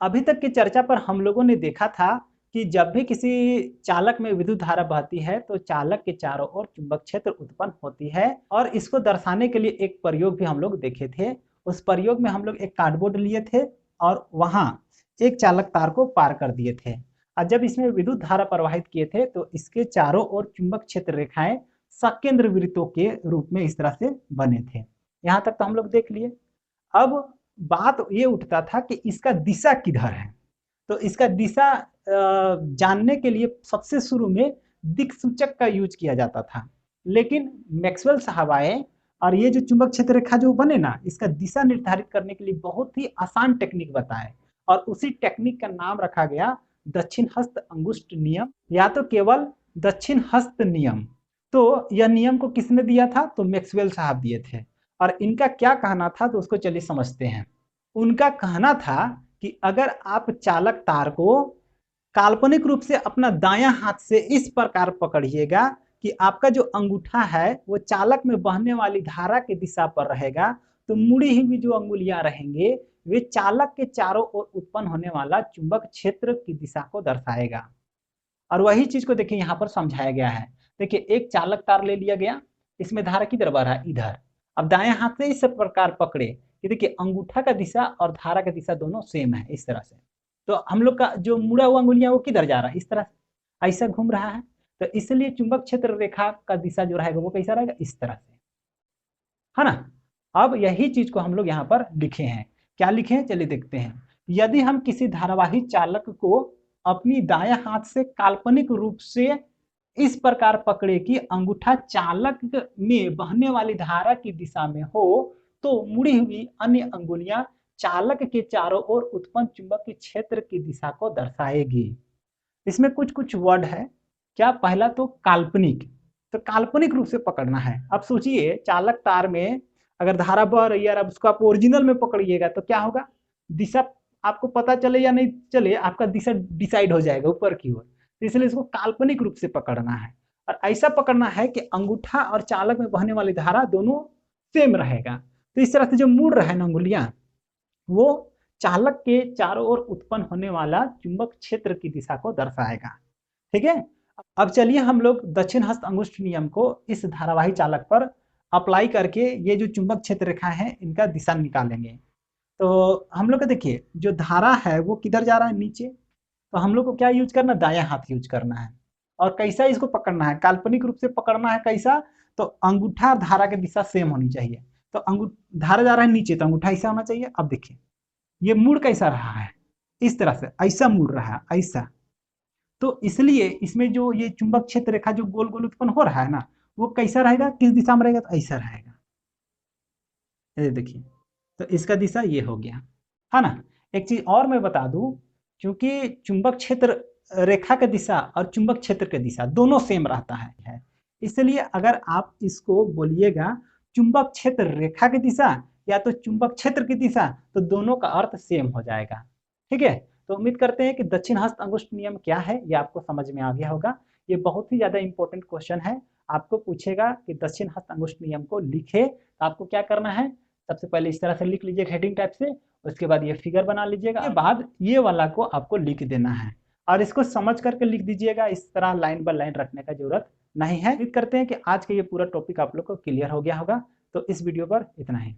अभी तक की चर्चा पर हम लोगों ने देखा था कि जब भी किसी चालक में विद्युत धारा बहती है तो चालक के चारों ओर चुंबक क्षेत्र उत्पन्न होती है और इसको दर्शाने के लिए एक प्रयोग भी हम लोग देखे थे। उस प्रयोग में हम लोग एक कार्डबोर्ड लिए थे और वहां एक चालक तार को पार कर दिए थे और जब इसमें विद्युत धारा प्रवाहित किए थे तो इसके चारों ओर चुंबक क्षेत्र रेखाएं सकेंद्र वृत्तों के रूप में इस तरह से बने थे। यहाँ तक तो हम लोग देख लिए। अब बात ये उठता था कि इसका दिशा किधर है। तो इसका दिशा जानने के लिए सबसे शुरू में दिक्सूचक का यूज किया जाता था, लेकिन मैक्सवेल साहब आए और ये जो चुंबक क्षेत्र रेखा जो बने ना, इसका दिशा निर्धारित करने के लिए बहुत ही आसान टेक्निक बताए और उसी टेक्निक का नाम रखा गया दक्षिण हस्त अंगुष्ठ नियम या तो केवल दक्षिण हस्त नियम। तो यह नियम को किसने दिया था? तो मैक्सवेल साहब दिए थे। और इनका क्या कहना था तो उसको चलिए समझते हैं। उनका कहना था कि अगर आप चालक तार को काल्पनिक रूप से अपना दायां हाथ से इस प्रकार पकड़िएगा कि आपका जो अंगूठा है वो चालक में बहने वाली धारा की दिशा पर रहेगा, तो मुड़ी हुई जो अंगुलियां रहेंगे वे चालक के चारों ओर उत्पन्न होने वाला चुंबक क्षेत्र की दिशा को दर्शाएगा। और वही चीज को देखिए यहाँ पर समझाया गया है। देखिए एक चालक तार ले लिया गया, इसमें धारा किधर बह रहा है? इधर। अब दाएं हाथ से इस प्रकार पकड़े कि देखिए अंगूठा का दिशा और धारा का दिशा दोनों सेम है इस तरह से। तो हम लोग का जो मुड़ा हुआ अंगुलियां वो किधर जा रहा है? इस तरह से ऐसा घूम रहा है। तो इसलिए चुंबक क्षेत्र रेखा का दिशा जो रहेगा वो कैसा रहेगा? इस तरह से, है ना। अब यही चीज को हम लोग यहाँ पर लिखे हैं। क्या लिखे हैं चलिए देखते हैं। यदि हम किसी धारावाही चालक को अपनी दायां हाथ से काल्पनिक रूप से इस प्रकार पकड़े कि अंगूठा चालक में बहने वाली धारा की दिशा में हो, तो मुड़ी हुई अन्य अंगुलियां चालक के चारों ओर उत्पन्न चुंबकीय क्षेत्र की दिशा को दर्शाएगी। इसमें कुछ कुछ वर्ड है। क्या? पहला तो काल्पनिक। तो काल्पनिक रूप से पकड़ना है। अब सोचिए चालक तार में अगर धारा बह रही है और अब उसको आप ओरिजिनल में पकड़िएगा तो क्या होगा? दिशा आपको पता चले या नहीं चले, आपका दिशा डिसाइड हो जाएगा ऊपर की ओर। इसलिए इसको काल्पनिक रूप से पकड़ना है और ऐसा पकड़ना है कि अंगूठा और चालक में बहने वाली धारा दोनों सेम रहेगा। तो इस तरह से जो मुड़ रहा है ना अंगुलियां, वो चालक के चारों ओर उत्पन्न होने वाला चुंबक क्षेत्र की दिशा को दर्शाएगा। ठीक है। अब चलिए हम लोग दक्षिण हस्त अंगुष्ठ नियम को इस धारावाही चालक पर अप्लाई करके ये जो चुंबक क्षेत्र रेखा है इनका दिशा निकालेंगे। तो हम लोग का देखिए जो धारा है वो किधर जा रहा है? नीचे। तो हम लोग को क्या यूज करना? दायां हाथ यूज करना है। और कैसा इसको पकड़ना है? काल्पनिक रूप से पकड़ना है। कैसा? तो अंगूठा और धारा की दिशा सेम होनी चाहिए। तो धारा जा रहा है नीचे तो अंगूठा ऐसा होना चाहिए। अब देखिए ये मुड़ कैसा रहा है? इस तरह से ऐसा मुड़ रहा है, ऐसा। तो इसलिए इसमें जो ये चुंबक क्षेत्र रेखा जो गोल गोल उत्पन्न हो रहा है ना, वो कैसा रहेगा? किस दिशा में रहेगा? तो ऐसा रहेगा। ये देखिए, तो इसका दिशा ये हो गया, है ना। एक चीज और मैं बता दूं, क्योंकि चुंबक क्षेत्र रेखा का दिशा और चुंबक क्षेत्र का दिशा दोनों सेम रहता है, इसलिए अगर आप इसको बोलिएगा चुंबक क्षेत्र रेखा की दिशा या तो चुंबक क्षेत्र की दिशा, तो दोनों का अर्थ सेम हो जाएगा। ठीक है। तो उम्मीद करते हैं कि दक्षिण हस्त अंगुष्ठ नियम क्या है ये आपको समझ में आ गया होगा। ये बहुत ही ज्यादा इंपॉर्टेंट क्वेश्चन है। आपको पूछेगा कि दक्षिण हस्त अंगुष्ठ नियम को लिखे, तो आपको क्या करना है? सबसे पहले इस तरह से लिख लीजिए हेडिंग टाइप से, उसके बाद ये फिगर बना लीजिएगा, उसके बाद ये वाला को आपको लिख देना है और इसको समझ करके लिख दीजिएगा। इस तरह लाइन बाय लाइन रखने का जरूरत नहीं है। उम्मीद करते हैं कि आज का ये पूरा टॉपिक आप लोग को क्लियर हो गया होगा। तो इस वीडियो पर इतना ही।